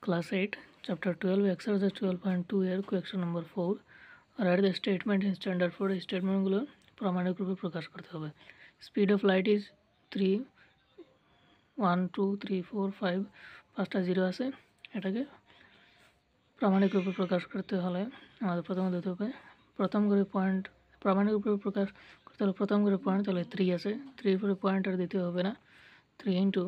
Class 8, Chapter 12, Exercise 12.2 এর Question number 4. Write the statement in standard form. স্টেটমেন্টগুলো প্রামাণিক রূপে প্রকাশ করতে হবে। Speed of light is 3, 1, 2, 3, 4, 5, 5টা 0 আছে। এটাকে প্রামাণিক রূপে প্রকাশ করতে হলে আমাদের প্রথমে দিতে হবে প্রথম করে পয়েন্ট। প্রামাণিক রূপে প্রকাশ করতে হলে প্রথম করে পয়েন্ট, তাহলে 3 আছে, 3 পরে পয়েন্ট আর দিতে হবে না। 3 into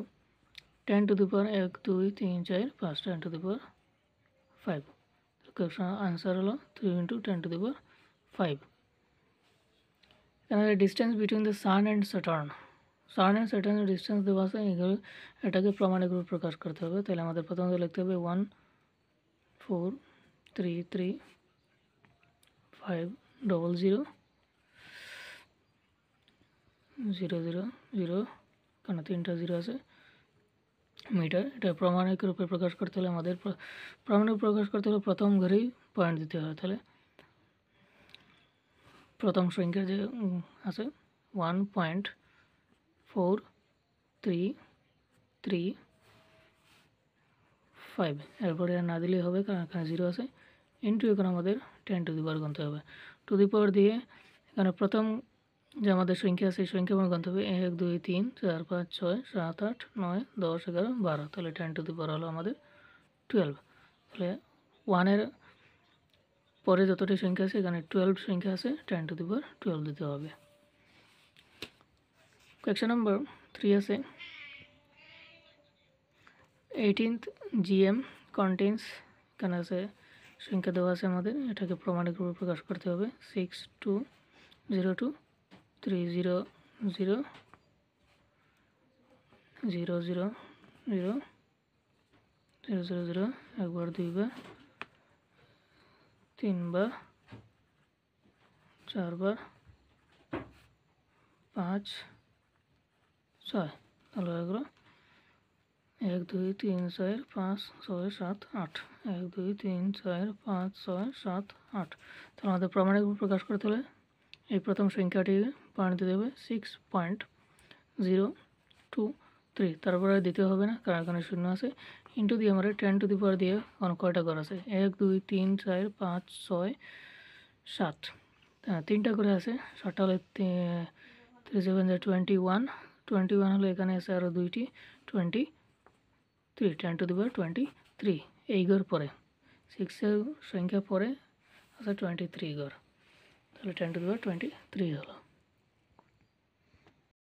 10 to the power 1 2 3 4 5 10 to the power 5। Question answer hello 3 into 10 to the power 5। এখানে distance between the sun and Saturn, sun অ্যান্ড স্যাটার্নের ডিসটেন্স দেওয়া আছে, এটাকে প্রমাণিক রূপে প্রকাশ করতে হবে। তাহলে আমাদের প্রথমে লিখতে হবে 1 4 3 3 5 0 0 0 0 0, কারণ 3টা 0 আছে মিটার। এটা প্রমাণিক রূপে প্রকাশ করতে হলে আমাদের প্রমাণিক প্রকাশ করতে হলে প্রথম ঘরেই পয়েন্ট দিতে হবে। তাহলে প্রথম সংখ্যা যে আছে 1.433 এরপরে আর না দিলেই হবে, কারণ এখানে 0 আছে। ইন্টু এখানে আমাদের 10 to the power গুনতে হবে। টু দি পাওয়ার দিয়ে এখানে প্রথম যে আমাদের সংখ্যা আছে সেই সংখ্যা আমার গুনতে হবে 1 2 3 4 5 6 7 8 9 10 11 12। তাহলে 10 to the power হলো আমাদের 12। তাহলে 1 এর পরে যতটি সংখ্যা আছে এখানে 12 সংখ্যা আছে, 10 to the power 12 দিতে হবে। কোয়েশ্চন নাম্বার 3 আছে 18th GM contains, এখানে আছে সংখ্যা দেওয়া আছে আমাদের, এটাকে প্রমাণিক রূপে প্রকাশ করতে হবে। 6202 300 000 000 000, একবার দুইবার তিনবার চারবার 5 6, তাহলে এগুলো 1 2 3 4 5 6 7 8, 1 2 3 4 5 6 7 8। তাহলে আমাদের প্রমাণিক রূপে প্রকাশ করতে হলে এই প্রথম সংখ্যাটিকে পয়েন্ট দিতে হবে 6.023, তারপরে দিতে হবে না কারণ এখানে শূন্য আছে। ইন্টু দিয়ে আমরা 10 to the power দিয়ে কয়টা ঘর আছে 1 2 3 4 5 6 7, 3টা করে আছে। 7টা হলে 3 7 21, 21 হলে এখানে আছে আরও 2টি 23, 10 to the power 23 এই ঘর পরে 6 এর সংখ্যা পরে আছে 23 ঘর, তাহলে 10 to the power 23 হলো।